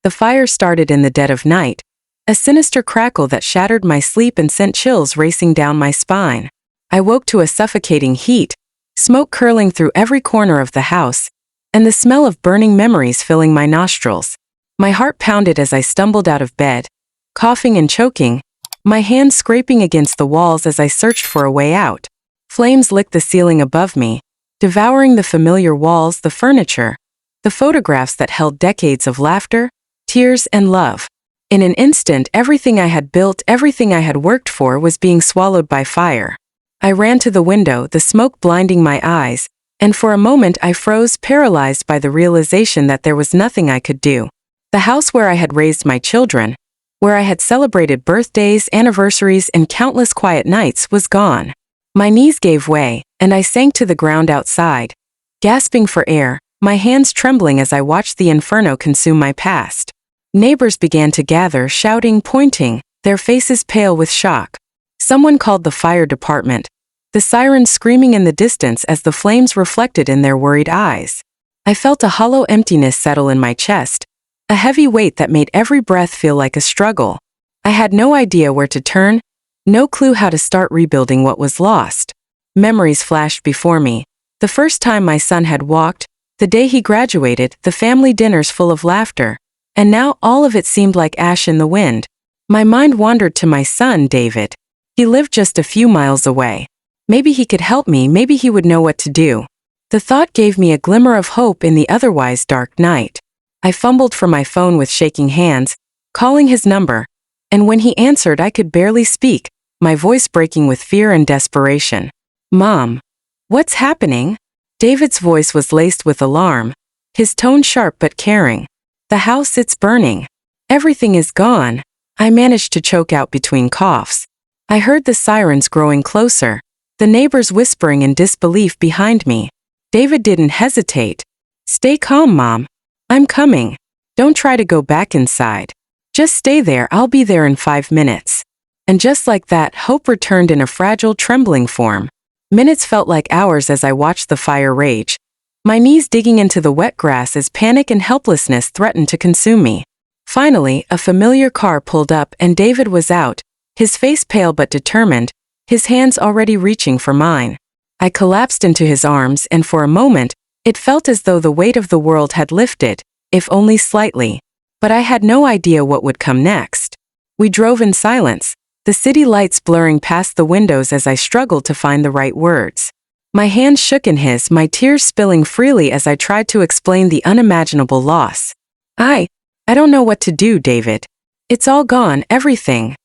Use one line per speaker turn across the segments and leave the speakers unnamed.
The fire started in the dead of night, a sinister crackle that shattered my sleep and sent chills racing down my spine. I woke to a suffocating heat, smoke curling through every corner of the house, and the smell of burning memories filling my nostrils. My heart pounded as I stumbled out of bed, coughing and choking, my hands scraping against the walls as I searched for a way out. Flames licked the ceiling above me, devouring the familiar walls, the furniture, the photographs that held decades of laughter, tears, and love. In an instant, everything I had built, everything I had worked for, was being swallowed by fire. I ran to the window, the smoke blinding my eyes, and for a moment I froze, paralyzed by the realization that there was nothing I could do. The house where I had raised my children, where I had celebrated birthdays, anniversaries, and countless quiet nights, was gone. My knees gave way, and I sank to the ground outside, gasping for air, my hands trembling as I watched the inferno consume my past. Neighbors began to gather, shouting, pointing, their faces pale with shock. Someone called the fire department, the sirens screaming in the distance as the flames reflected in their worried eyes. I felt a hollow emptiness settle in my chest, a heavy weight that made every breath feel like a struggle. I had no idea where to turn, no clue how to start rebuilding what was lost. Memories flashed before me. The first time my son had walked, the day he graduated, the family dinners full of laughter, and now all of it seemed like ash in the wind. My mind wandered to my son, David. He lived just a few miles away. Maybe he could help me, maybe he would know what to do. The thought gave me a glimmer of hope in the otherwise dark night. I fumbled for my phone with shaking hands, calling his number, and when he answered I could barely speak, my voice breaking with fear and desperation. "Mom, what's happening?" David's voice was laced with alarm, his tone sharp but caring. "The house, it's burning. Everything is gone." I managed to choke out between coughs. I heard the sirens growing closer, the neighbors whispering in disbelief behind me. David didn't hesitate. "Stay calm, Mom. I'm coming. Don't try to go back inside. Just stay there, I'll be there in 5 minutes." And just like that, hope returned in a fragile, trembling form. Minutes felt like hours as I watched the fire rage, my knees digging into the wet grass as panic and helplessness threatened to consume me. Finally, a familiar car pulled up and David was out, his face pale but determined, his hands already reaching for mine. I collapsed into his arms, and for a moment, it felt as though the weight of the world had lifted, if only slightly. But I had no idea what would come next. We drove in silence, the city lights blurring past the windows as I struggled to find the right words. My hands shook in his, my tears spilling freely as I tried to explain the unimaginable loss. I don't know what to do, David. It's all gone, everything,"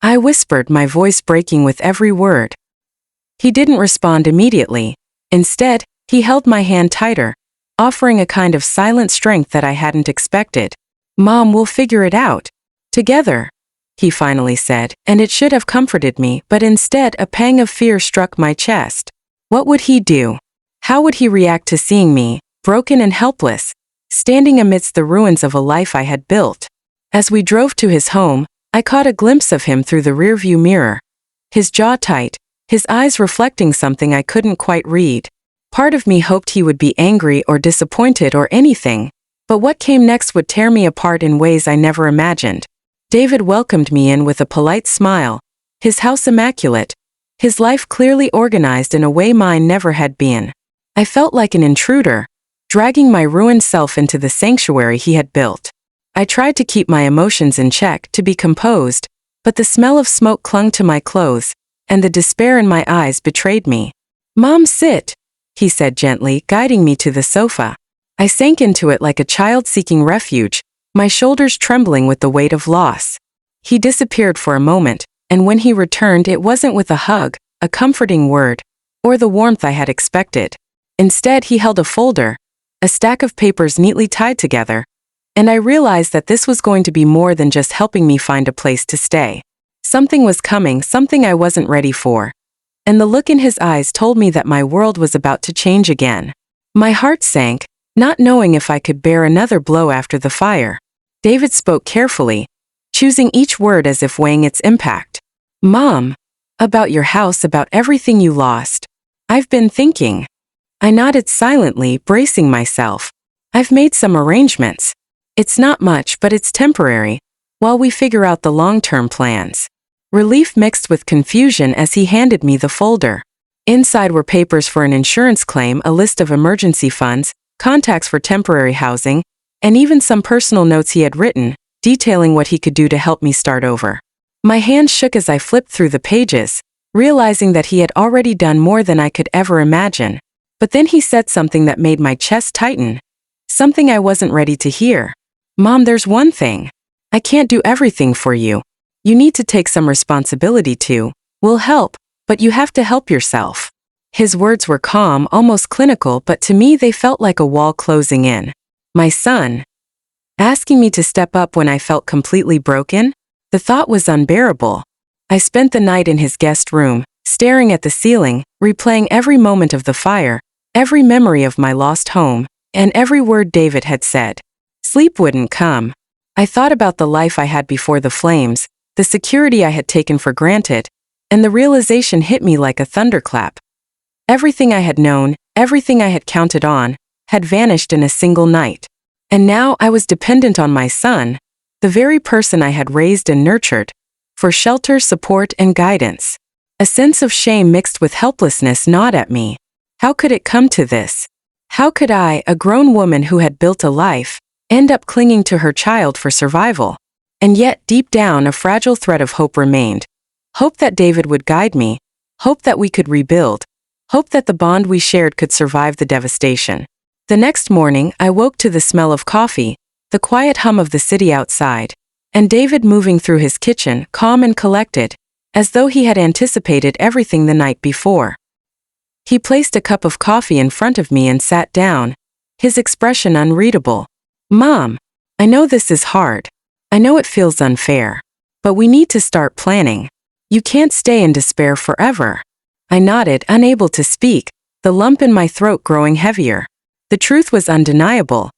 I whispered, my voice breaking with every word. He didn't respond immediately. Instead, he held my hand tighter, offering a kind of silent strength that I hadn't expected. "Mom, we'll figure it out. Together," he finally said, and it should have comforted me, but instead a pang of fear struck my chest. What would he do? How would he react to seeing me, broken and helpless, standing amidst the ruins of a life I had built? As we drove to his home, I caught a glimpse of him through the rearview mirror. His jaw tight, his eyes reflecting something I couldn't quite read. Part of me hoped he would be angry or disappointed or anything, but what came next would tear me apart in ways I never imagined. David welcomed me in with a polite smile, his house immaculate, his life clearly organized in a way mine never had been. I felt like an intruder, dragging my ruined self into the sanctuary he had built. I tried to keep my emotions in check, to be composed, but the smell of smoke clung to my clothes, and the despair in my eyes betrayed me. "Mom, sit," he said gently, guiding me to the sofa. I sank into it like a child seeking refuge, my shoulders trembling with the weight of loss. He disappeared for a moment, and when he returned it wasn't with a hug, a comforting word, or the warmth I had expected. Instead, he held a folder, a stack of papers neatly tied together, and I realized that this was going to be more than just helping me find a place to stay. Something was coming, something I wasn't ready for. And the look in his eyes told me that my world was about to change again. My heart sank, not knowing if I could bear another blow after the fire. David spoke carefully, choosing each word as if weighing its impact. "Mom, about your house, about everything you lost. I've been thinking." I nodded silently, bracing myself. "I've made some arrangements. It's not much, but it's temporary, while we figure out the long-term plans. Relief mixed with confusion as he handed me the folder. Inside were papers for an insurance claim, a list of emergency funds, contacts for temporary housing, and even some personal notes he had written, detailing what he could do to help me start over. My hands shook as I flipped through the pages, realizing that he had already done more than I could ever imagine. But then he said something that made my chest tighten, something I wasn't ready to hear. Mom, there's one thing. I can't do everything for you. You need to take some responsibility too. We'll help, but you have to help yourself. His words were calm, almost clinical, but to me they felt like a wall closing in. My son, asking me to step up when I felt completely broken? The thought was unbearable. I spent the night in his guest room, staring at the ceiling, replaying every moment of the fire, every memory of my lost home, and every word David had said. Sleep wouldn't come. I thought about the life I had before the flames, the security I had taken for granted, and the realization hit me like a thunderclap. Everything I had known, everything I had counted on, had vanished in a single night. And now I was dependent on my son, the very person I had raised and nurtured, for shelter, support, and guidance. A sense of shame mixed with helplessness gnawed at me. How could it come to this? How could I, a grown woman who had built a life, end up clinging to her child for survival? And yet, deep down, a fragile thread of hope remained. Hope that David would guide me, hope that we could rebuild, hope that the bond we shared could survive the devastation. The next morning, I woke to the smell of coffee, the quiet hum of the city outside, and David moving through his kitchen, calm and collected, as though he had anticipated everything the night before. He placed a cup of coffee in front of me and sat down, his expression unreadable. Mom, I know this is hard. I know it feels unfair. But we need to start planning. You can't stay in despair forever. I nodded, unable to speak, the lump in my throat growing heavier. The truth was undeniable.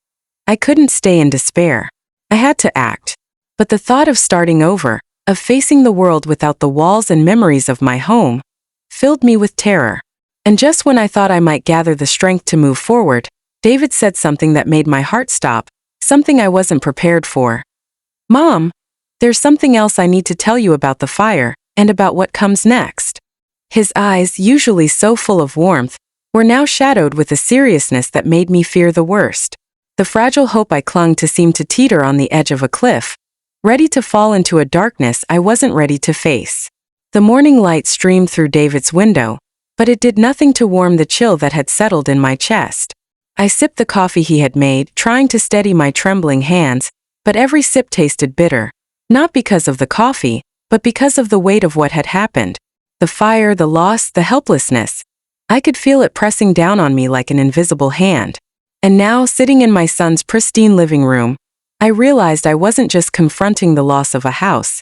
I couldn't stay in despair. I had to act. But the thought of starting over, of facing the world without the walls and memories of my home, filled me with terror. And just when I thought I might gather the strength to move forward, David said something that made my heart stop, something I wasn't prepared for. Mom, there's something else I need to tell you about the fire, and about what comes next. His eyes, usually so full of warmth, were now shadowed with a seriousness that made me fear the worst. The fragile hope I clung to seemed to teeter on the edge of a cliff, ready to fall into a darkness I wasn't ready to face. The morning light streamed through David's window, but it did nothing to warm the chill that had settled in my chest. I sipped the coffee he had made, trying to steady my trembling hands, but every sip tasted bitter, not because of the coffee, but because of the weight of what had happened. The fire, the loss, the helplessness. I could feel it pressing down on me like an invisible hand. And now, sitting in my son's pristine living room, I realized I wasn't just confronting the loss of a house.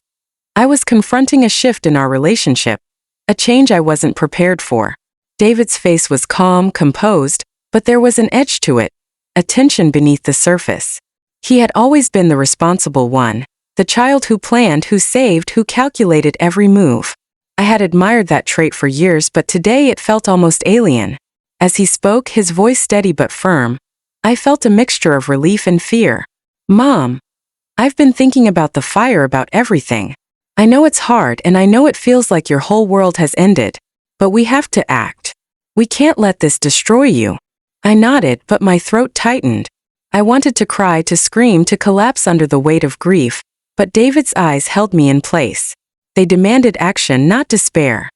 I was confronting a shift in our relationship, a change I wasn't prepared for. David's face was calm, composed, but there was an edge to it, a tension beneath the surface. He had always been the responsible one, the child who planned, who saved, who calculated every move. I had admired that trait for years, but today it felt almost alien. As he spoke, his voice steady but firm, I felt a mixture of relief and fear. Mom, I've been thinking about the fire, about everything. I know it's hard and I know it feels like your whole world has ended, but we have to act. We can't let this destroy you. I nodded, but my throat tightened. I wanted to cry, to scream, to collapse under the weight of grief, but David's eyes held me in place. They demanded action, not despair.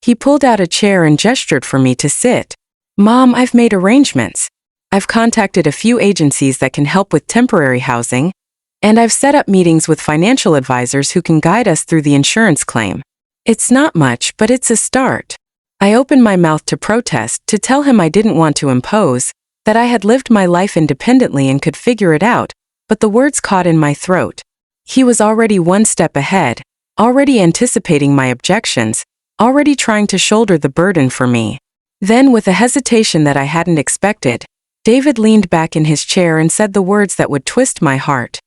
He pulled out a chair and gestured for me to sit. Mom, I've made arrangements. I've contacted a few agencies that can help with temporary housing, and I've set up meetings with financial advisors who can guide us through the insurance claim. It's not much, but it's a start. I opened my mouth to protest, to tell him I didn't want to impose, that I had lived my life independently and could figure it out, but the words caught in my throat. He was already one step ahead, already anticipating my objections, already trying to shoulder the burden for me. Then, with a hesitation that I hadn't expected, David leaned back in his chair and said the words that would twist my heart.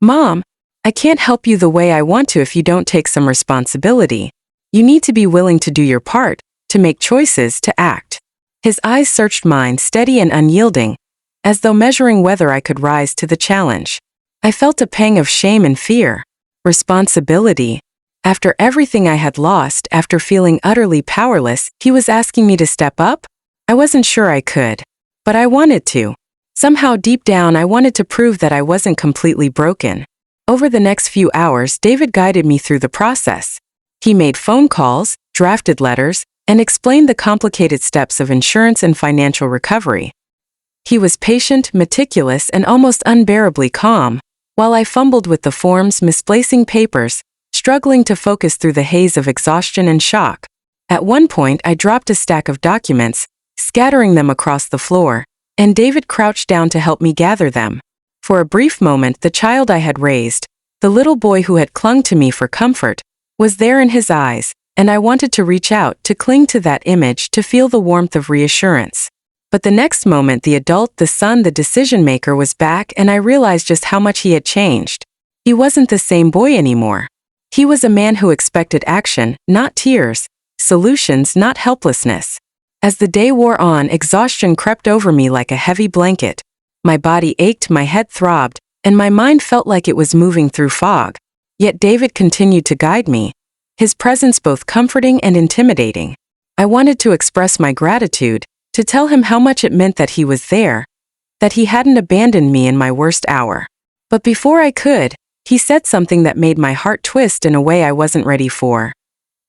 Mom, I can't help you the way I want to if you don't take some responsibility. You need to be willing to do your part, to make choices, to act. His eyes searched mine, steady and unyielding, as though measuring whether I could rise to the challenge. I felt a pang of shame and fear. Responsibility. After everything I had lost, after feeling utterly powerless, he was asking me to step up? I wasn't sure I could. But I wanted to. Somehow deep down I wanted to prove that I wasn't completely broken. Over the next few hours, David guided me through the process. He made phone calls, drafted letters, and explained the complicated steps of insurance and financial recovery. He was patient, meticulous, and almost unbearably calm, while I fumbled with the forms, misplacing papers, struggling to focus through the haze of exhaustion and shock. At one point, I dropped a stack of documents, scattering them across the floor, and David crouched down to help me gather them. For a brief moment, the child I had raised, the little boy who had clung to me for comfort, was there in his eyes, and I wanted to reach out, to cling to that image, to feel the warmth of reassurance. But the next moment, the adult, the son, the decision-maker was back, and I realized just how much he had changed. He wasn't the same boy anymore. He was a man who expected action, not tears, solutions, not helplessness. As the day wore on, exhaustion crept over me like a heavy blanket. My body ached, my head throbbed, and my mind felt like it was moving through fog. Yet David continued to guide me, his presence both comforting and intimidating. I wanted to express my gratitude, to tell him how much it meant that he was there, that he hadn't abandoned me in my worst hour. But before I could, he said something that made my heart twist in a way I wasn't ready for.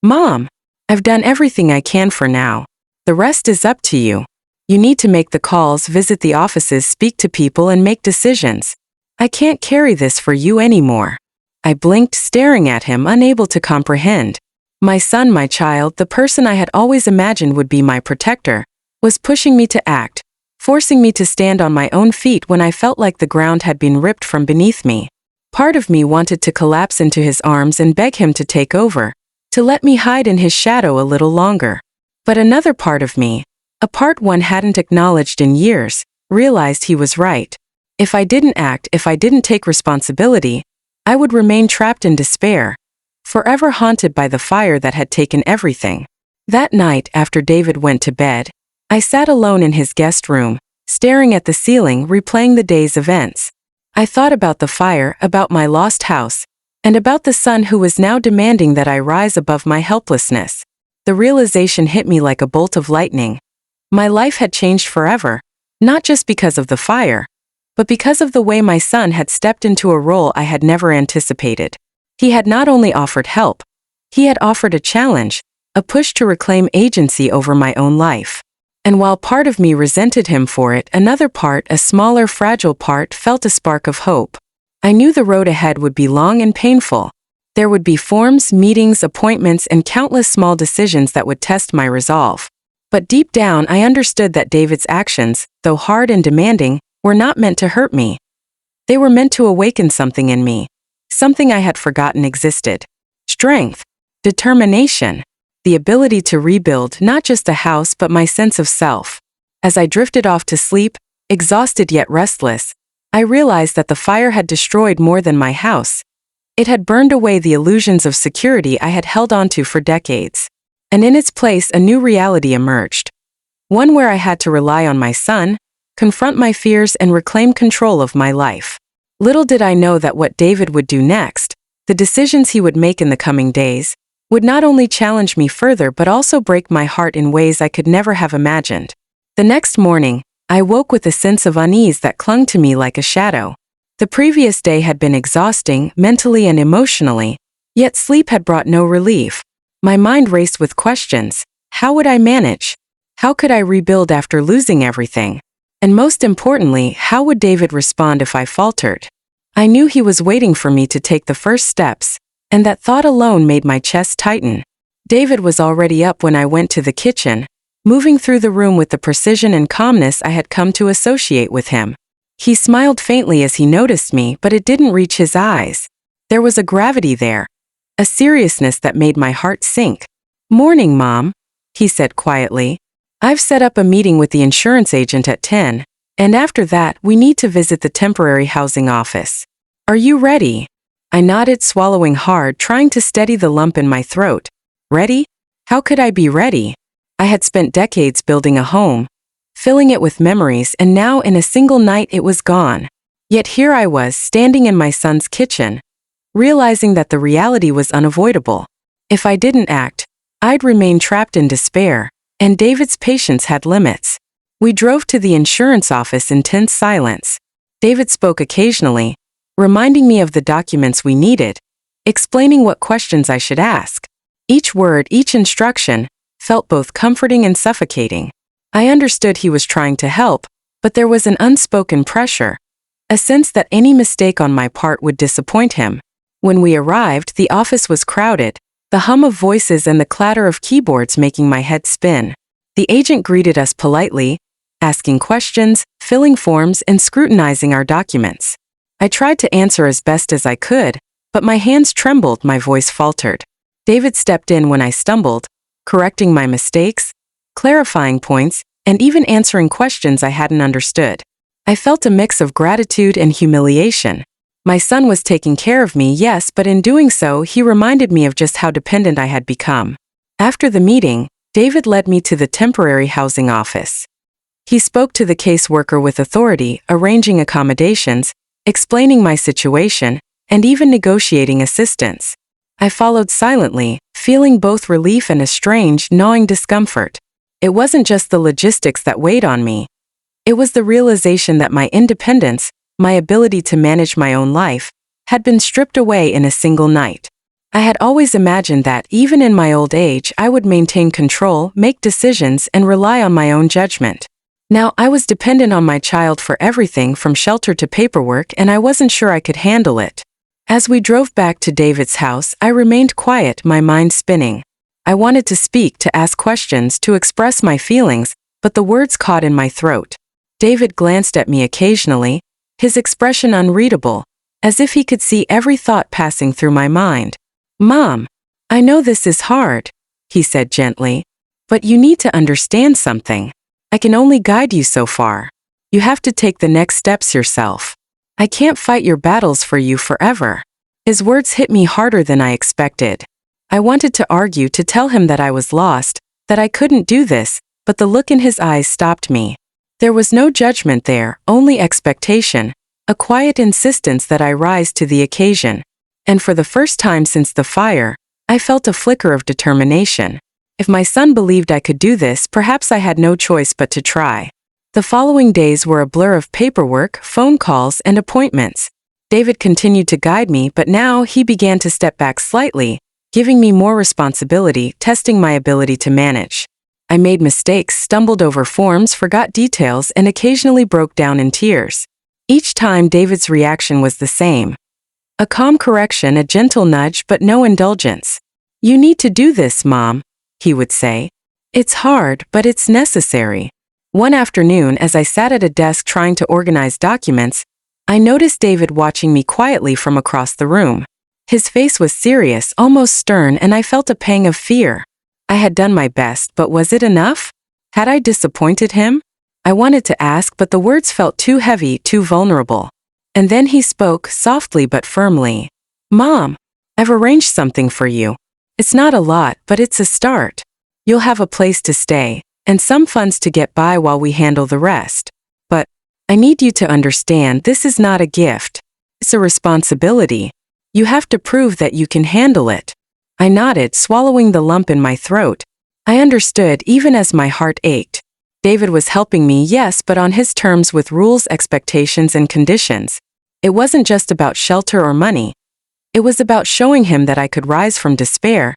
"Mom, I've done everything I can for now. The rest is up to you. You need to make the calls, visit the offices, speak to people, and make decisions. I can't carry this for you anymore." I blinked, staring at him, unable to comprehend. My son, my child, the person I had always imagined would be my protector, was pushing me to act, forcing me to stand on my own feet when I felt like the ground had been ripped from beneath me. Part of me wanted to collapse into his arms and beg him to take over, to let me hide in his shadow a little longer. But another part of me, a part one hadn't acknowledged in years, realized he was right. If I didn't act, if I didn't take responsibility, I would remain trapped in despair, forever haunted by the fire that had taken everything. That night, after David went to bed, I sat alone in his guest room, staring at the ceiling, replaying the day's events. I thought about the fire, about my lost house, and about the son who was now demanding that I rise above my helplessness. The realization hit me like a bolt of lightning. My life had changed forever, not just because of the fire, but because of the way my son had stepped into a role I had never anticipated. He had not only offered help, he had offered a challenge, a push to reclaim agency over my own life. And while part of me resented him for it, another part, a smaller, fragile part, felt a spark of hope. I knew the road ahead would be long and painful. There would be forms, meetings, appointments, and countless small decisions that would test my resolve. But deep down, I understood that David's actions, though hard and demanding, were not meant to hurt me. They were meant to awaken something in me, something I had forgotten existed. Strength, determination, the ability to rebuild not just a house but my sense of self. As I drifted off to sleep, exhausted yet restless, I realized that the fire had destroyed more than my house. It had burned away the illusions of security I had held onto for decades. And in its place, a new reality emerged. One where I had to rely on my son, confront my fears, and reclaim control of my life. Little did I know that what David would do next, the decisions he would make in the coming days, would not only challenge me further but also break my heart in ways I could never have imagined. The next morning, I woke with a sense of unease that clung to me like a shadow. The previous day had been exhausting, mentally and emotionally, yet sleep had brought no relief. My mind raced with questions. How would I manage? How could I rebuild after losing everything? And most importantly, how would David respond if I faltered? I knew he was waiting for me to take the first steps, and that thought alone made my chest tighten. David was already up when I went to the kitchen, moving through the room with the precision and calmness I had come to associate with him. He smiled faintly as he noticed me, but it didn't reach his eyes. There was a gravity there, a seriousness that made my heart sink. "Morning, Mom," he said quietly. "I've set up a meeting with the insurance agent at 10, and after that we need to visit the temporary housing office. Are you ready?" I nodded, swallowing hard, trying to steady the lump in my throat. Ready? How could I be ready? I had spent decades building a home, filling it with memories, and now in a single night it was gone. Yet here I was, standing in my son's kitchen, realizing that the reality was unavoidable. If I didn't act, I'd remain trapped in despair, and David's patience had limits. We drove to the insurance office in tense silence. David spoke occasionally, reminding me of the documents we needed, explaining what questions I should ask. Each word, each instruction, felt both comforting and suffocating. I understood he was trying to help, but there was an unspoken pressure, a sense that any mistake on my part would disappoint him. When we arrived, the office was crowded, the hum of voices and the clatter of keyboards making my head spin. The agent greeted us politely, asking questions, filling forms, and scrutinizing our documents. I tried to answer as best as I could, but my hands trembled, my voice faltered. David stepped in when I stumbled, correcting my mistakes, clarifying points, and even answering questions I hadn't understood. I felt a mix of gratitude and humiliation. My son was taking care of me, yes, but in doing so, he reminded me of just how dependent I had become. After the meeting, David led me to the temporary housing office. He spoke to the caseworker with authority, arranging accommodations, explaining my situation, and even negotiating assistance. I followed silently, feeling both relief and a strange, gnawing discomfort. It wasn't just the logistics that weighed on me. It was the realization that my independence, my ability to manage my own life, had been stripped away in a single night. I had always imagined that, even in my old age, I would maintain control, make decisions, and rely on my own judgment. Now I was dependent on my child for everything from shelter to paperwork, and I wasn't sure I could handle it. As we drove back to David's house, I remained quiet, my mind spinning. I wanted to speak, to ask questions, to express my feelings, but the words caught in my throat. David glanced at me occasionally, his expression unreadable, as if he could see every thought passing through my mind. "Mom, I know this is hard," he said gently, "but you need to understand something. I can only guide you so far. You have to take the next steps yourself. I can't fight your battles for you forever." His words hit me harder than I expected. I wanted to argue, to tell him that I was lost, that I couldn't do this, but the look in his eyes stopped me. There was no judgment there, only expectation, a quiet insistence that I rise to the occasion. And for the first time since the fire, I felt a flicker of determination. If my son believed I could do this, perhaps I had no choice but to try. The following days were a blur of paperwork, phone calls, and appointments. David continued to guide me, but now he began to step back slightly, giving me more responsibility, testing my ability to manage. I made mistakes, stumbled over forms, forgot details, and occasionally broke down in tears. Each time, David's reaction was the same. A calm correction, a gentle nudge, but no indulgence. "You need to do this, Mom," he would say. "It's hard, but it's necessary." One afternoon, as I sat at a desk trying to organize documents, I noticed David watching me quietly from across the room. His face was serious, almost stern, and I felt a pang of fear. I had done my best, but was it enough? Had I disappointed him? I wanted to ask, but the words felt too heavy, too vulnerable. And then he spoke, softly but firmly. "Mom, I've arranged something for you. It's not a lot, but it's a start. You'll have a place to stay, and some funds to get by while we handle the rest. But I need you to understand, this is not a gift. It's a responsibility. You have to prove that you can handle it." I nodded, swallowing the lump in my throat. I understood, even as my heart ached. David was helping me, yes, but on his terms, with rules, expectations, and conditions. It wasn't just about shelter or money. It was about showing him that I could rise from despair,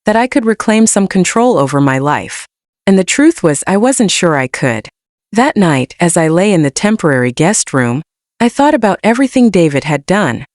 that I could reclaim some control over my life. And the truth was, I wasn't sure I could. That night, as I lay in the temporary guest room, I thought about everything David had done.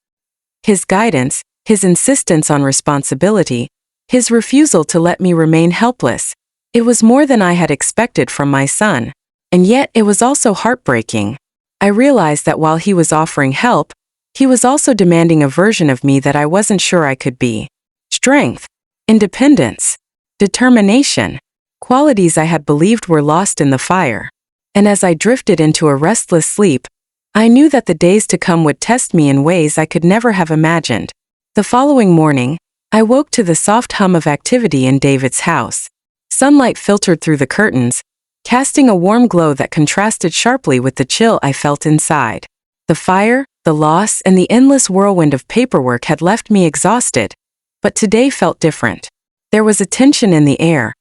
His guidance, his insistence on responsibility, his refusal to let me remain helpless. It was more than I had expected from my son. And yet it was also heartbreaking. I realized that while he was offering help, he was also demanding a version of me that I wasn't sure I could be. Strength, independence, determination, qualities I had believed were lost in the fire. And as I drifted into a restless sleep, I knew that the days to come would test me in ways I could never have imagined. The following morning, I woke to the soft hum of activity in David's house. Sunlight filtered through the curtains, casting a warm glow that contrasted sharply with the chill I felt inside. The fire, the loss, and the endless whirlwind of paperwork had left me exhausted, but today felt different. There was a tension in the air,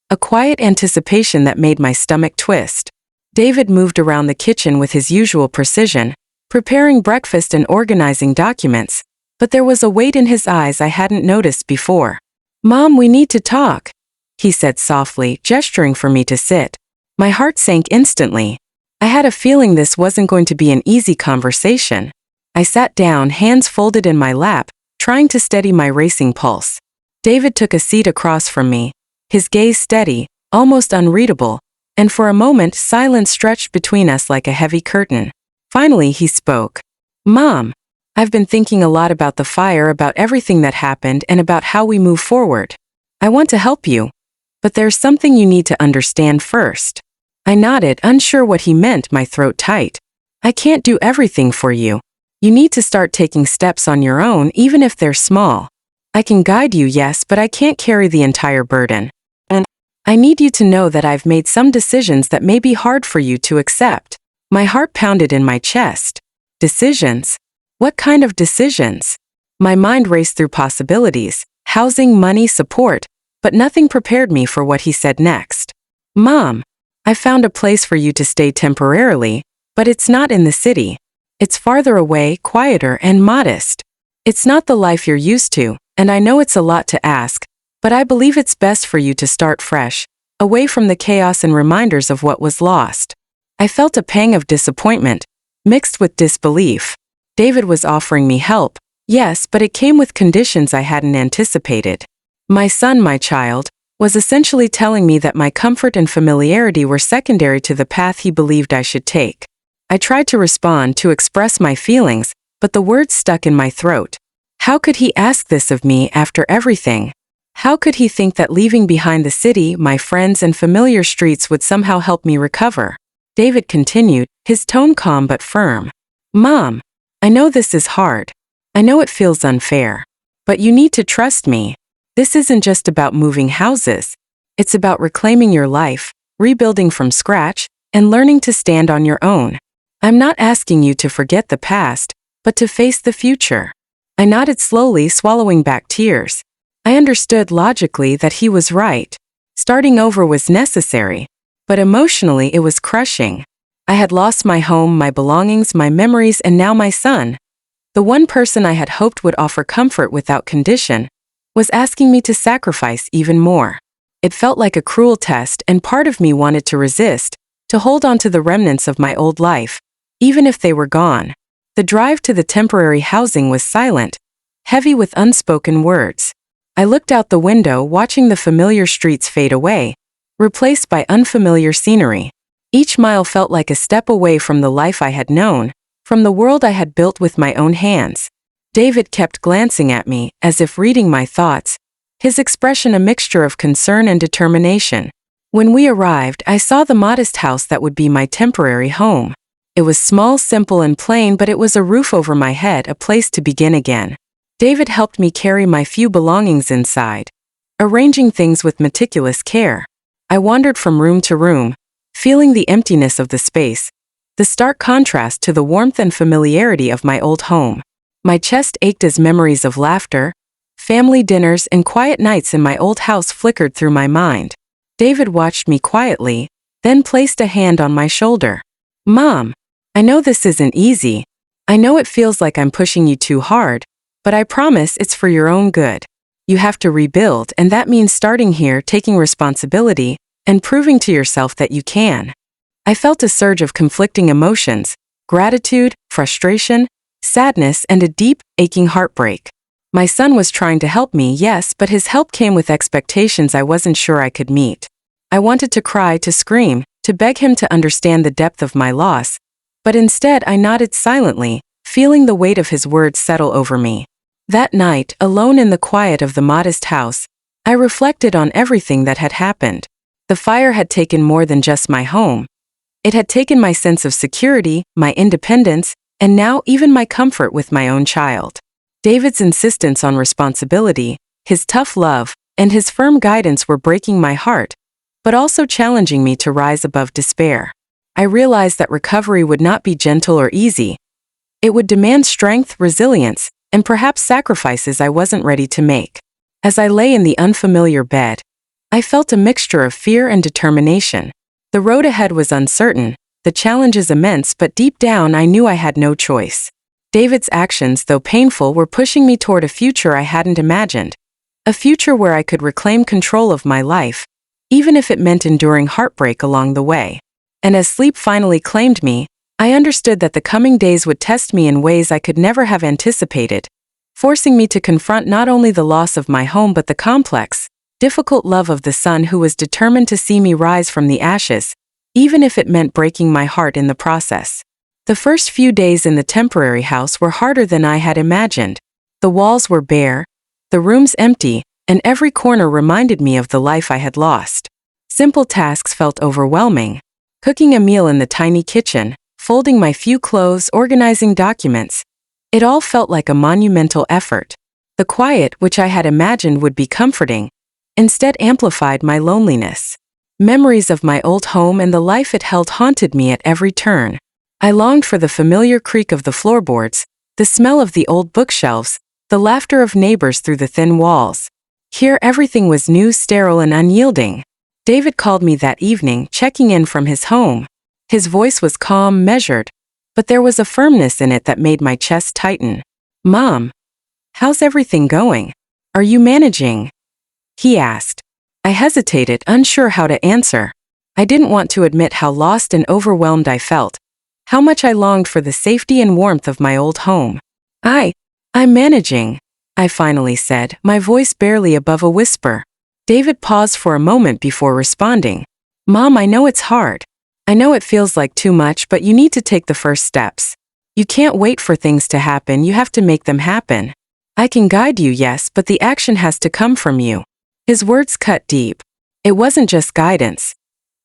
a quiet anticipation that made my stomach twist. David moved around the kitchen with his usual precision, preparing breakfast and organizing documents, but there was a weight in his eyes I hadn't noticed before. "Mom, we need to talk," he said softly, gesturing for me to sit. My heart sank instantly. I had a feeling this wasn't going to be an easy conversation. I sat down, hands folded in my lap, trying to steady my racing pulse. David took a seat across from me, his gaze steady, almost unreadable, and for a moment silence stretched between us like a heavy curtain. Finally he spoke. "Mom, I've been thinking a lot about the fire, about everything that happened, and about how we move forward. I want to help you, but there's something you need to understand first." I nodded, unsure what he meant, my throat tight. "I can't do everything for you. You need to start taking steps on your own, even if they're small. I can guide you, yes, but I can't carry the entire burden. And I need you to know that I've made some decisions that may be hard for you to accept." My heart pounded in my chest. Decisions? What kind of decisions? My mind raced through possibilities, housing, money, support, but nothing prepared me for what he said next. "Mom, I found a place for you to stay temporarily, but it's not in the city. It's farther away, quieter, and modest. It's not the life you're used to, and I know it's a lot to ask, but I believe it's best for you to start fresh, away from the chaos and reminders of what was lost." I felt a pang of disappointment, mixed with disbelief. David was offering me help, yes, but it came with conditions I hadn't anticipated. My son, my child, was essentially telling me that my comfort and familiarity were secondary to the path he believed I should take. I tried to respond, to express my feelings, but the words stuck in my throat. How could he ask this of me after everything? How could he think that leaving behind the city, my friends, and familiar streets would somehow help me recover? David continued, his tone calm but firm. "Mom, I know this is hard. I know it feels unfair. But you need to trust me. This isn't just about moving houses. It's about reclaiming your life, rebuilding from scratch, and learning to stand on your own. I'm not asking you to forget the past, but to face the future." I nodded slowly, swallowing back tears. I understood logically that he was right. Starting over was necessary. But emotionally it was crushing. I had lost my home, my belongings, my memories, and now my son. The one person I had hoped would offer comfort without condition was asking me to sacrifice even more. It felt like a cruel test, and part of me wanted to resist, to hold on to the remnants of my old life, even if they were gone. The drive to the temporary housing was silent, heavy with unspoken words. I looked out the window, watching the familiar streets fade away, replaced by unfamiliar scenery. Each mile felt like a step away from the life I had known, from the world I had built with my own hands. David kept glancing at me, as if reading my thoughts, his expression a mixture of concern and determination. When we arrived, I saw the modest house that would be my temporary home. It was small, simple, and plain, but it was a roof over my head, a place to begin again. David helped me carry my few belongings inside, arranging things with meticulous care. I wandered from room to room, feeling the emptiness of the space, the stark contrast to the warmth and familiarity of my old home. My chest ached as memories of laughter, family dinners, and quiet nights in my old house flickered through my mind. David watched me quietly, then placed a hand on my shoulder. "Mom, I know this isn't easy. I know it feels like I'm pushing you too hard, but I promise it's for your own good. You have to rebuild, and that means starting here, taking responsibility, and proving to yourself that you can." I felt a surge of conflicting emotions, gratitude, frustration, sadness, and a deep, aching heartbreak. My son was trying to help me, yes, but his help came with expectations I wasn't sure I could meet. I wanted to cry, to scream, to beg him to understand the depth of my loss, but instead I nodded silently, feeling the weight of his words settle over me. That night, alone in the quiet of the modest house, I reflected on everything that had happened. The fire had taken more than just my home. It had taken my sense of security, my independence, and now even my comfort with my own child. David's insistence on responsibility, his tough love, and his firm guidance were breaking my heart, but also challenging me to rise above despair. I realized that recovery would not be gentle or easy. It would demand strength, resilience, and perhaps sacrifices I wasn't ready to make. As I lay in the unfamiliar bed, I felt a mixture of fear and determination. The road ahead was uncertain, the challenges immense, but deep down I knew I had no choice. David's actions, though painful, were pushing me toward a future I hadn't imagined. A future where I could reclaim control of my life, even if it meant enduring heartbreak along the way. And as sleep finally claimed me, I understood that the coming days would test me in ways I could never have anticipated, forcing me to confront not only the loss of my home but the complex, difficult love of the son who was determined to see me rise from the ashes, even if it meant breaking my heart in the process. The first few days in the temporary house were harder than I had imagined. The walls were bare, the rooms empty, and every corner reminded me of the life I had lost. Simple tasks felt overwhelming. Cooking a meal in the tiny kitchen, folding my few clothes, organizing documents. It all felt like a monumental effort. The quiet, which I had imagined would be comforting, instead amplified my loneliness. Memories of my old home and the life it held haunted me at every turn. I longed for the familiar creak of the floorboards, the smell of the old bookshelves, the laughter of neighbors through the thin walls. Here everything was new, sterile, and unyielding. David called me that evening, checking in from his home. His voice was calm, measured, but there was a firmness in it that made my chest tighten. "Mom, how's everything going? Are you managing?" he asked. I hesitated, unsure how to answer. I didn't want to admit how lost and overwhelmed I felt, how much I longed for the safety and warmth of my old home. I'm managing," I finally said, my voice barely above a whisper. David paused for a moment before responding. "Mom, I know it's hard. I know it feels like too much, but you need to take the first steps. You can't wait for things to happen, you have to make them happen. I can guide you, yes, but the action has to come from you." His words cut deep. It wasn't just guidance.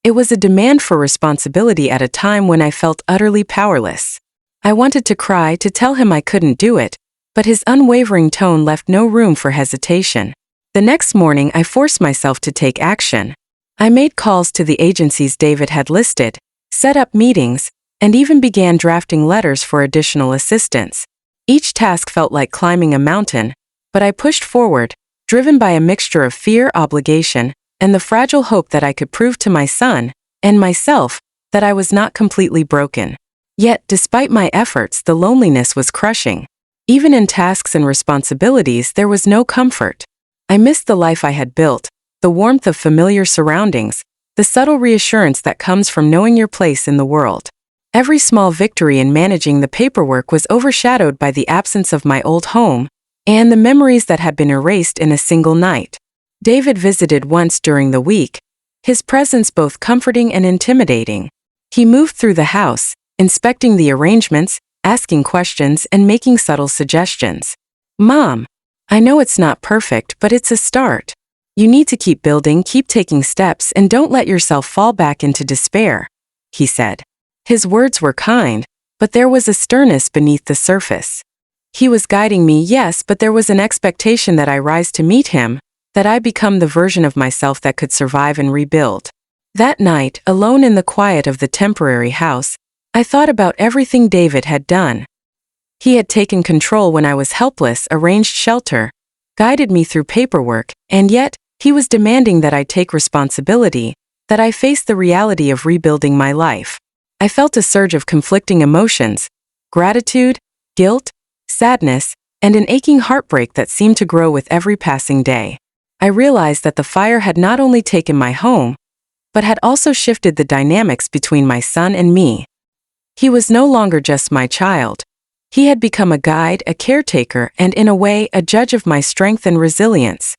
It was a demand for responsibility at a time when I felt utterly powerless. I wanted to cry, to tell him I couldn't do it, but his unwavering tone left no room for hesitation. The next morning I forced myself to take action. I made calls to the agencies David had listed, set up meetings, and even began drafting letters for additional assistance. Each task felt like climbing a mountain, but I pushed forward, driven by a mixture of fear, obligation, and the fragile hope that I could prove to my son, and myself, that I was not completely broken. Yet, despite my efforts, the loneliness was crushing. Even in tasks and responsibilities, there was no comfort. I missed the life I had built, the warmth of familiar surroundings, the subtle reassurance that comes from knowing your place in the world. Every small victory in managing the paperwork was overshadowed by the absence of my old home, and the memories that had been erased in a single night. David visited once during the week, his presence both comforting and intimidating. He moved through the house, inspecting the arrangements, asking questions, and making subtle suggestions. "Mom, I know it's not perfect, but it's a start. You need to keep building, keep taking steps, and don't let yourself fall back into despair," he said. His words were kind, but there was a sternness beneath the surface. He was guiding me, yes, but there was an expectation that I rise to meet him, that I become the version of myself that could survive and rebuild. That night, alone in the quiet of the temporary house, I thought about everything David had done. He had taken control when I was helpless, arranged shelter, guided me through paperwork, and yet, he was demanding that I take responsibility, that I face the reality of rebuilding my life. I felt a surge of conflicting emotions, gratitude, guilt, sadness, and an aching heartbreak that seemed to grow with every passing day. I realized that the fire had not only taken my home, but had also shifted the dynamics between my son and me. He was no longer just my child. He had become a guide, a caretaker, and in a way, a judge of my strength and resilience.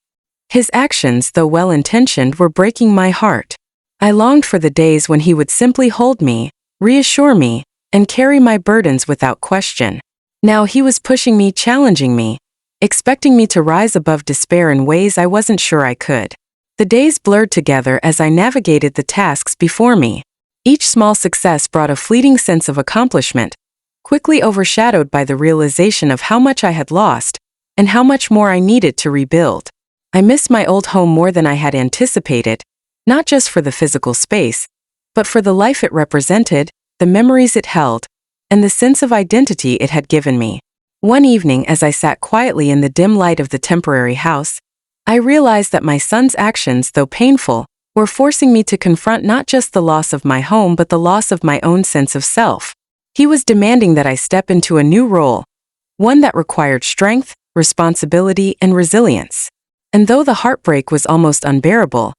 His actions, though well-intentioned, were breaking my heart. I longed for the days when he would simply hold me, reassure me, and carry my burdens without question. Now he was pushing me, challenging me, expecting me to rise above despair in ways I wasn't sure I could. The days blurred together as I navigated the tasks before me. Each small success brought a fleeting sense of accomplishment, quickly overshadowed by the realization of how much I had lost, and how much more I needed to rebuild. I missed my old home more than I had anticipated, not just for the physical space, but for the life it represented, the memories it held, and the sense of identity it had given me. One evening, as I sat quietly in the dim light of the temporary house, I realized that my son's actions, though painful, were forcing me to confront not just the loss of my home but the loss of my own sense of self. He was demanding that I step into a new role, one that required strength, responsibility, and resilience. And though the heartbreak was almost unbearable,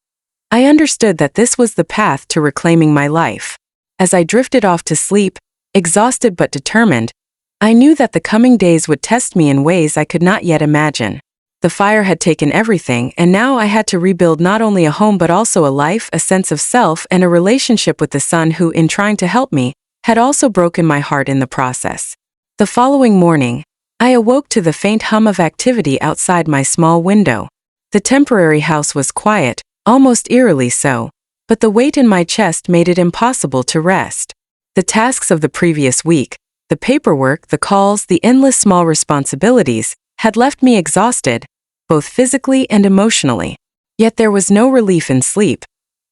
I understood that this was the path to reclaiming my life. As I drifted off to sleep, exhausted but determined, I knew that the coming days would test me in ways I could not yet imagine. The fire had taken everything, and now I had to rebuild not only a home but also a life, a sense of self, and a relationship with the son who, in trying to help me, had also broken my heart in the process. The following morning, I awoke to the faint hum of activity outside my small window. The temporary house was quiet, almost eerily so, but the weight in my chest made it impossible to rest. The tasks of the previous week, the paperwork, the calls, the endless small responsibilities, had left me exhausted, both physically and emotionally. Yet there was no relief in sleep.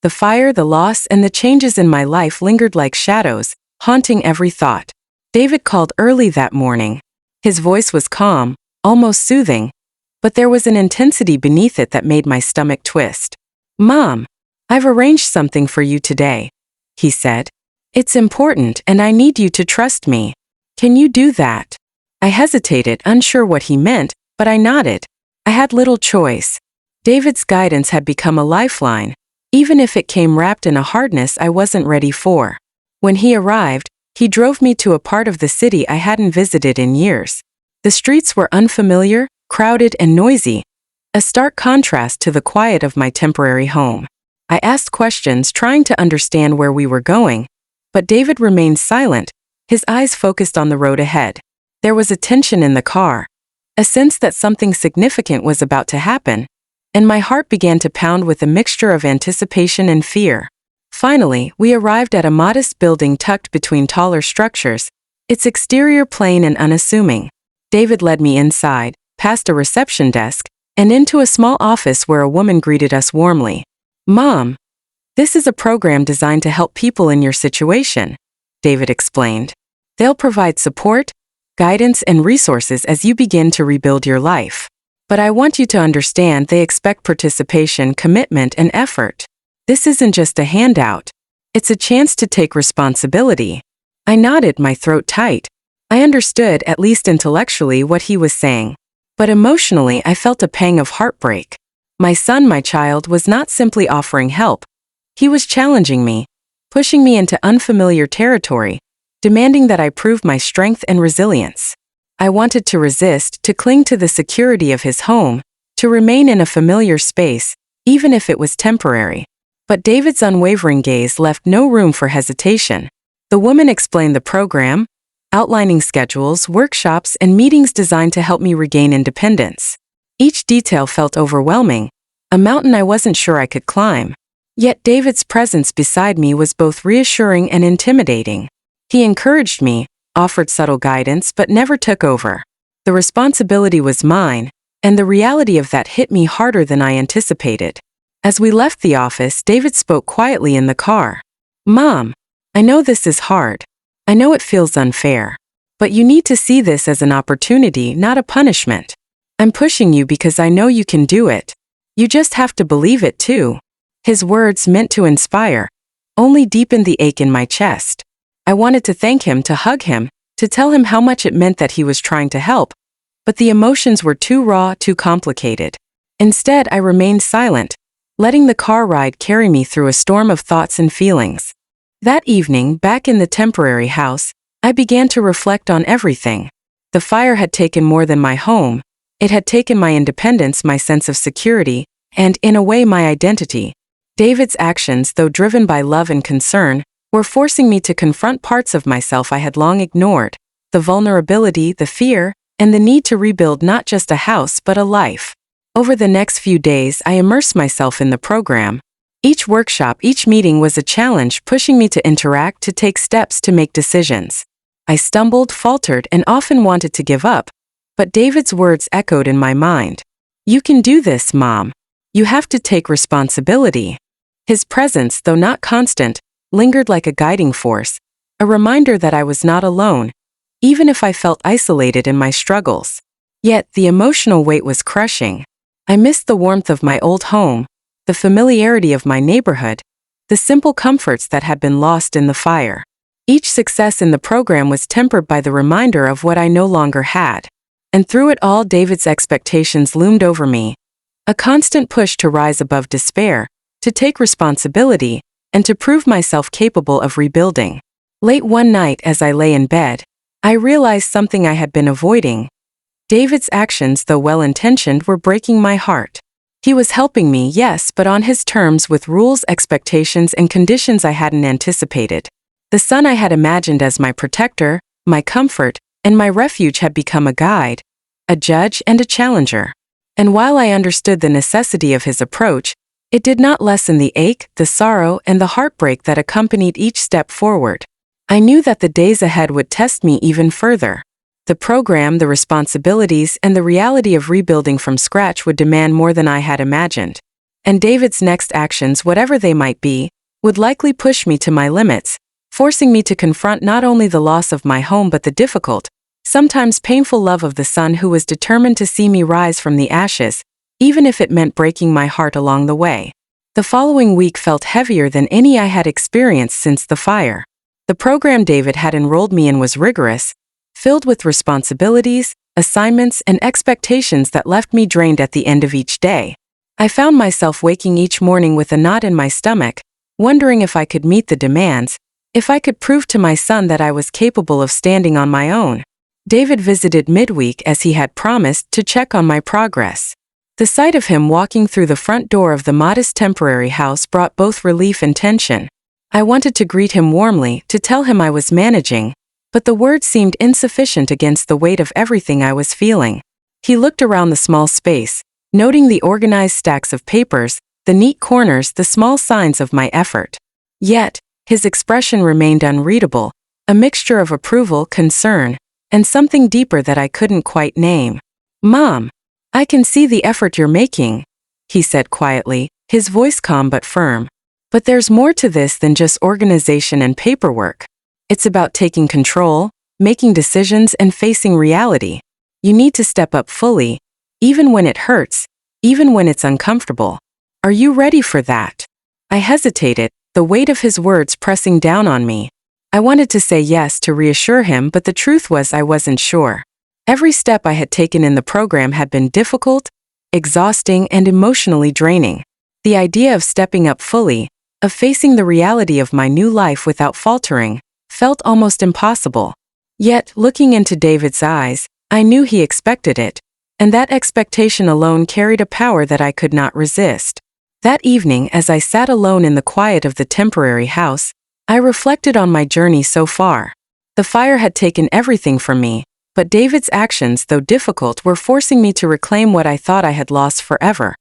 The fire, the loss, and the changes in my life lingered like shadows, haunting every thought. David called early that morning. His voice was calm, almost soothing, but there was an intensity beneath it that made my stomach twist. "Mom, I've arranged something for you today," he said. "It's important and I need you to trust me. Can you do that?" I hesitated, unsure what he meant, but I nodded. I had little choice. David's guidance had become a lifeline, even if it came wrapped in a hardness I wasn't ready for. When he arrived, he drove me to a part of the city I hadn't visited in years. The streets were unfamiliar, crowded, and noisy, a stark contrast to the quiet of my temporary home. I asked questions, trying to understand where we were going, but David remained silent, his eyes focused on the road ahead. There was a tension in the car, a sense that something significant was about to happen, and my heart began to pound with a mixture of anticipation and fear. Finally, we arrived at a modest building tucked between taller structures, its exterior plain and unassuming. David led me inside, past a reception desk, and into a small office where a woman greeted us warmly. "Mom, this is a program designed to help people in your situation," David explained. "They'll provide support, guidance, and resources as you begin to rebuild your life. But I want you to understand they expect participation, commitment, and effort. This isn't just a handout. It's a chance to take responsibility." I nodded, my throat tight. I understood, at least intellectually, what he was saying. But emotionally, I felt a pang of heartbreak. My son, my child, was not simply offering help. He was challenging me, pushing me into unfamiliar territory, demanding that I prove my strength and resilience. I wanted to resist, to cling to the security of his home, to remain in a familiar space, even if it was temporary. But David's unwavering gaze left no room for hesitation. The woman explained the program, outlining schedules, workshops, and meetings designed to help me regain independence. Each detail felt overwhelming, a mountain I wasn't sure I could climb. Yet David's presence beside me was both reassuring and intimidating. He encouraged me, offered subtle guidance, but never took over. The responsibility was mine, and the reality of that hit me harder than I anticipated. As we left the office, David spoke quietly in the car. "Mom, I know this is hard. I know it feels unfair. But you need to see this as an opportunity, not a punishment. I'm pushing you because I know you can do it. You just have to believe it too." His words, meant to inspire, only deepened the ache in my chest. I wanted to thank him, to hug him, to tell him how much it meant that he was trying to help, but the emotions were too raw, too complicated. Instead, I remained silent, letting the car ride carry me through a storm of thoughts and feelings. That evening, back in the temporary house, I began to reflect on everything. The fire had taken more than my home. It had taken my independence, my sense of security, and, in a way, my identity. David's actions, though driven by love and concern, were forcing me to confront parts of myself I had long ignored: the vulnerability, the fear, and the need to rebuild not just a house but a life. Over the next few days, I immersed myself in the program. Each workshop, each meeting was a challenge, pushing me to interact, to take steps, to make decisions. I stumbled, faltered, and often wanted to give up, but David's words echoed in my mind. "You can do this, Mom. You have to take responsibility." His presence, though not constant, lingered like a guiding force, a reminder that I was not alone, even if I felt isolated in my struggles. Yet the emotional weight was crushing. I missed the warmth of my old home, the familiarity of my neighborhood, the simple comforts that had been lost in the fire. Each success in the program was tempered by the reminder of what I no longer had. And through it all, David's expectations loomed over me, a constant push to rise above despair, to take responsibility, and to prove myself capable of rebuilding. Late one night as I lay in bed, I realized something I had been avoiding. David's actions, though well-intentioned, were breaking my heart. He was helping me, yes, but on his terms, with rules, expectations, and conditions I hadn't anticipated. The son I had imagined as my protector, my comfort, and my refuge had become a guide, a judge, and a challenger. And while I understood the necessity of his approach, it did not lessen the ache, the sorrow, and the heartbreak that accompanied each step forward. I knew that the days ahead would test me even further. The program, the responsibilities, and the reality of rebuilding from scratch would demand more than I had imagined. And David's next actions, whatever they might be, would likely push me to my limits, forcing me to confront not only the loss of my home but the difficult, sometimes painful love of the son who was determined to see me rise from the ashes, even if it meant breaking my heart along the way. The following week felt heavier than any I had experienced since the fire. The program David had enrolled me in was rigorous, filled with responsibilities, assignments, and expectations that left me drained at the end of each day. I found myself waking each morning with a knot in my stomach, wondering if I could meet the demands, if I could prove to my son that I was capable of standing on my own. David visited midweek as he had promised to check on my progress. The sight of him walking through the front door of the modest temporary house brought both relief and tension. I wanted to greet him warmly, to tell him I was managing, but the words seemed insufficient against the weight of everything I was feeling. He looked around the small space, noting the organized stacks of papers, the neat corners, the small signs of my effort. Yet, his expression remained unreadable, a mixture of approval, concern, and something deeper that I couldn't quite name. "Mom, I can see the effort you're making," he said quietly, his voice calm but firm. "But there's more to this than just organization and paperwork. It's about taking control, making decisions, and facing reality. You need to step up fully, even when it hurts, even when it's uncomfortable. Are you ready for that?" I hesitated, the weight of his words pressing down on me. I wanted to say yes to reassure him, but the truth was I wasn't sure. Every step I had taken in the program had been difficult, exhausting, and emotionally draining. The idea of stepping up fully, of facing the reality of my new life without faltering, felt almost impossible. Yet, looking into David's eyes, I knew he expected it, and that expectation alone carried a power that I could not resist. That evening, as I sat alone in the quiet of the temporary house, I reflected on my journey so far. The fire had taken everything from me, but David's actions, though difficult, were forcing me to reclaim what I thought I had lost forever: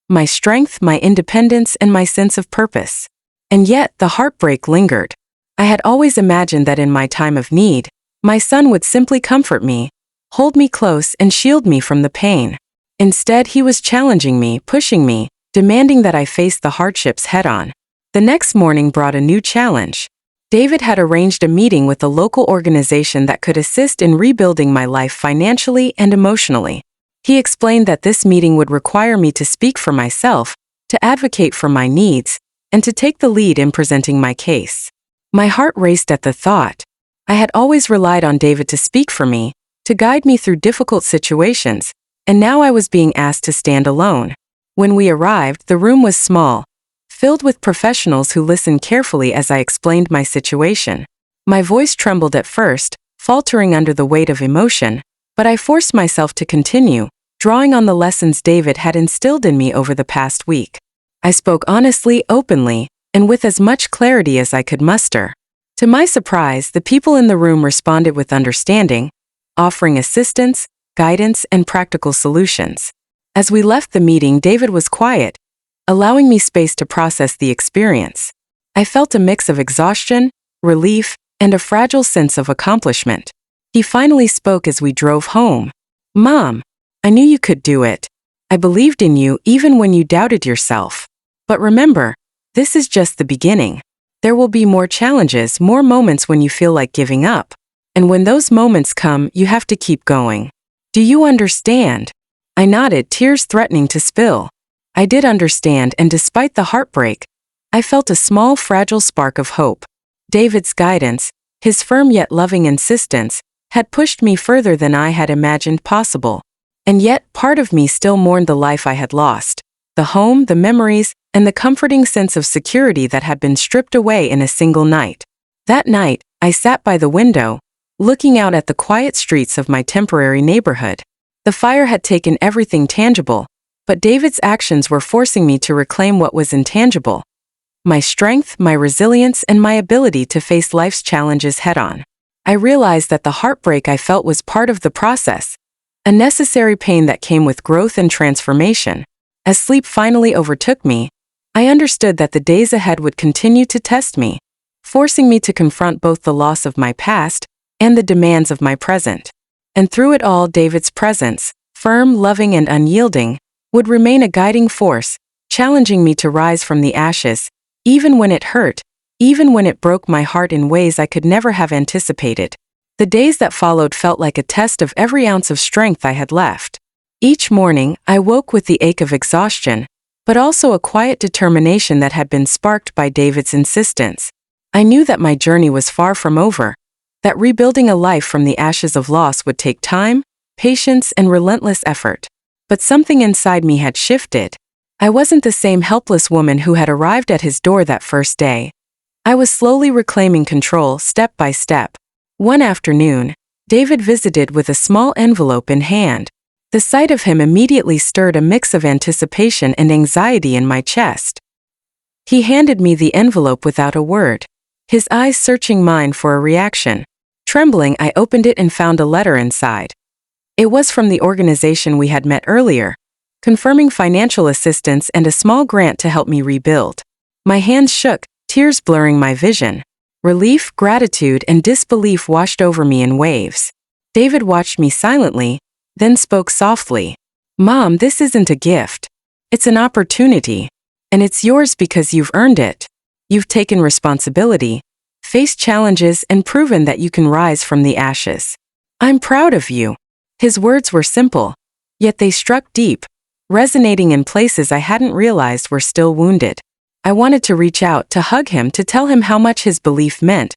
my strength, my independence, and my sense of purpose. And yet, the heartbreak lingered. I had always imagined that in my time of need, my son would simply comfort me, hold me close, and shield me from the pain. Instead, he was challenging me, pushing me, demanding that I face the hardships head-on. The next morning brought a new challenge. David had arranged a meeting with a local organization that could assist in rebuilding my life financially and emotionally. He explained that this meeting would require me to speak for myself, to advocate for my needs, and to take the lead in presenting my case. My heart raced at the thought. I had always relied on David to speak for me, to guide me through difficult situations, and now I was being asked to stand alone. When we arrived, the room was small, filled with professionals who listened carefully as I explained my situation. My voice trembled at first, faltering under the weight of emotion, but I forced myself to continue, drawing on the lessons David had instilled in me over the past week. I spoke honestly, openly, and with as much clarity as I could muster. To my surprise, the people in the room responded with understanding, offering assistance, guidance, and practical solutions. As we left the meeting, David was quiet, allowing me space to process the experience. I felt a mix of exhaustion, relief, and a fragile sense of accomplishment. He finally spoke as we drove home. "Mom, I knew you could do it. I believed in you even when you doubted yourself. But remember, This is just the beginning. There will be more challenges, more moments when you feel like giving up. And when those moments come, you have to keep going. Do you understand? I nodded, tears threatening to spill. I did understand, and despite the heartbreak, I felt a small, fragile spark of hope. David's guidance, his firm yet loving insistence, had pushed me further than I had imagined possible. And yet, part of me still mourned the life I had lost. The home, the memories, and the comforting sense of security that had been stripped away in a single night. That night, I sat by the window, looking out at the quiet streets of my temporary neighborhood. The fire had taken everything tangible, but David's actions were forcing me to reclaim what was intangible: my strength, my resilience, and my ability to face life's challenges head-on. I realized that the heartbreak I felt was part of the process, a necessary pain that came with growth and transformation. As sleep finally overtook me, I understood that the days ahead would continue to test me, forcing me to confront both the loss of my past and the demands of my present. And through it all, David's presence, firm, loving, and unyielding, would remain a guiding force, challenging me to rise from the ashes, even when it hurt, even when it broke my heart in ways I could never have anticipated. The days that followed felt like a test of every ounce of strength I had left. Each morning, I woke with the ache of exhaustion, but also a quiet determination that had been sparked by David's insistence. I knew that my journey was far from over, that rebuilding a life from the ashes of loss would take time, patience, and relentless effort. But something inside me had shifted. I wasn't the same helpless woman who had arrived at his door that first day. I was slowly reclaiming control, step by step. One afternoon, David visited with a small envelope in hand. The sight of him immediately stirred a mix of anticipation and anxiety in my chest. He handed me the envelope without a word, his eyes searching mine for a reaction. Trembling, I opened it and found a letter inside. It was from the organization we had met earlier, confirming financial assistance and a small grant to help me rebuild. My hands shook, tears blurring my vision. Relief, gratitude, and disbelief washed over me in waves. David watched me silently, then spoke softly. "Mom, this isn't a gift. It's an opportunity. And it's yours because you've earned it. You've taken responsibility, faced challenges, and proven that you can rise from the ashes. I'm proud of you." His words were simple, yet they struck deep, resonating in places I hadn't realized were still wounded. I wanted to reach out, to hug him, to tell him how much his belief meant,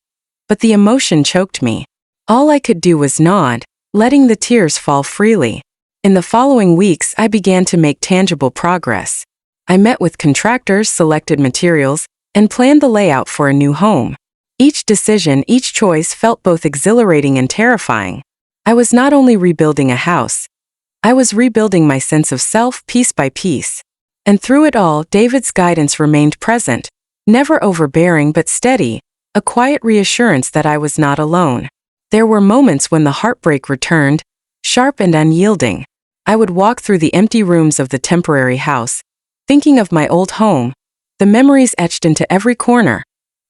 but the emotion choked me. All I could do was nod, letting the tears fall freely. In the following weeks, I began to make tangible progress. I met with contractors, selected materials, and planned the layout for a new home. Each decision, each choice felt both exhilarating and terrifying. I was not only rebuilding a house, I was rebuilding my sense of self piece by piece. And through it all, David's guidance remained present, never overbearing but steady, a quiet reassurance that I was not alone. There were moments when the heartbreak returned, sharp and unyielding. I would walk through the empty rooms of the temporary house, thinking of my old home, the memories etched into every corner,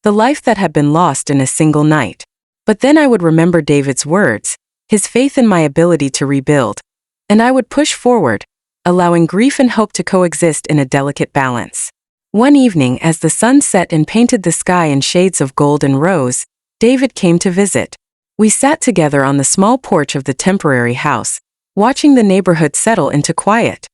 the life that had been lost in a single night. But then I would remember David's words, his faith in my ability to rebuild, and I would push forward, allowing grief and hope to coexist in a delicate balance. One evening, as the sun set and painted the sky in shades of gold and rose, David came to visit. We sat together on the small porch of the temporary house, watching the neighborhood settle into quiet.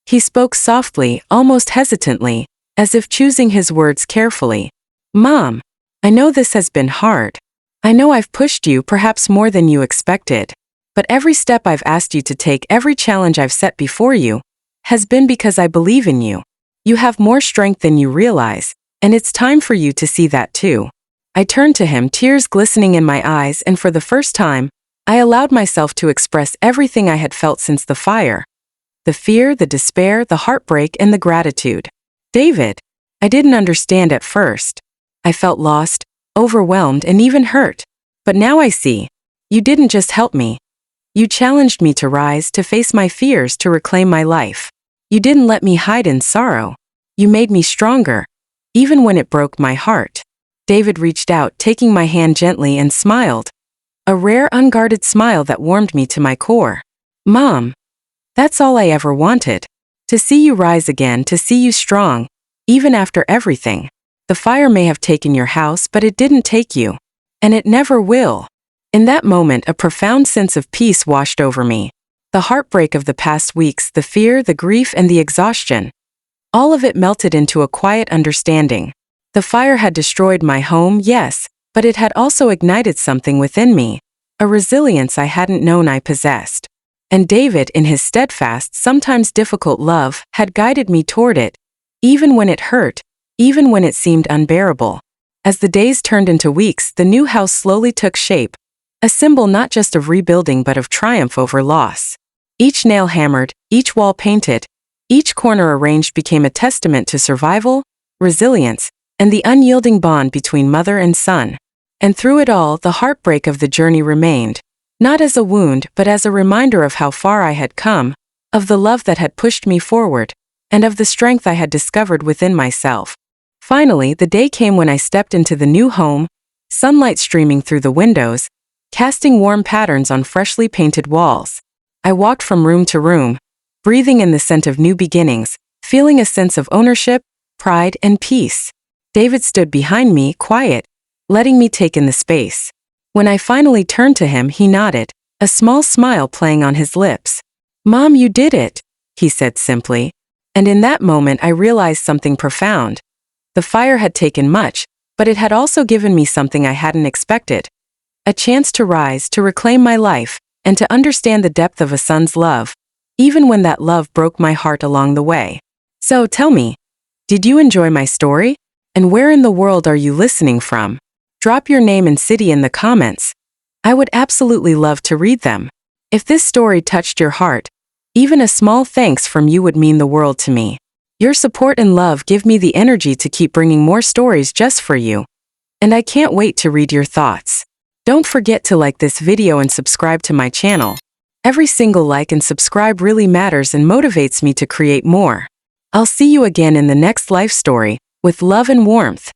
He spoke softly, almost hesitantly, as if choosing his words carefully. "Mom, I know this has been hard. I know I've pushed you perhaps more than you expected. But every step I've asked you to take, every challenge I've set before you, has been because I believe in you. You have more strength than you realize, and it's time for you to see that too." I turned to him, tears glistening in my eyes, and for the first time, I allowed myself to express everything I had felt since the fire. The fear, the despair, the heartbreak, and the gratitude. "David, I didn't understand at first. I felt lost, overwhelmed, and even hurt. But now I see. You didn't just help me. You challenged me to rise, to face my fears, to reclaim my life. You didn't let me hide in sorrow. You made me stronger, even when it broke my heart." David reached out, taking my hand gently, and smiled. A rare, unguarded smile that warmed me to my core. "Mom, that's all I ever wanted. To see you rise again, to see you strong, even after everything. The fire may have taken your house, but it didn't take you. And it never will. In that moment, a profound sense of peace washed over me. The heartbreak of the past weeks, the fear, the grief, and the exhaustion. All of it melted into a quiet understanding. The fire had destroyed my home, yes, but it had also ignited something within me, a resilience I hadn't known I possessed. And David, in his steadfast, sometimes difficult love, had guided me toward it, even when it hurt, even when it seemed unbearable. As the days turned into weeks, the new house slowly took shape, a symbol not just of rebuilding but of triumph over loss. Each nail hammered, each wall painted, each corner arranged became a testament to survival, resilience, and the unyielding bond between mother and son. And through it all, the heartbreak of the journey remained, not as a wound but as a reminder of how far I had come, of the love that had pushed me forward, and of the strength I had discovered within myself. Finally, the day came when I stepped into the new home, sunlight streaming through the windows, casting warm patterns on freshly painted walls. I walked from room to room, breathing in the scent of new beginnings, feeling a sense of ownership, pride, and peace. David stood behind me, quiet, letting me take in the space. When I finally turned to him, he nodded, a small smile playing on his lips. "Mom, you did it," he said simply. And in that moment I realized something profound. The fire had taken much, but it had also given me something I hadn't expected. A chance to rise, to reclaim my life, and to understand the depth of a son's love, even when that love broke my heart along the way. So tell me, did you enjoy my story? And where in the world are you listening from? Drop your name and city in the comments. I would absolutely love to read them. If this story touched your heart, even a small thanks from you would mean the world to me. Your support and love give me the energy to keep bringing more stories just for you. And I can't wait to read your thoughts. Don't forget to like this video and subscribe to my channel. Every single like and subscribe really matters and motivates me to create more. I'll see you again in the next life story, with love and warmth.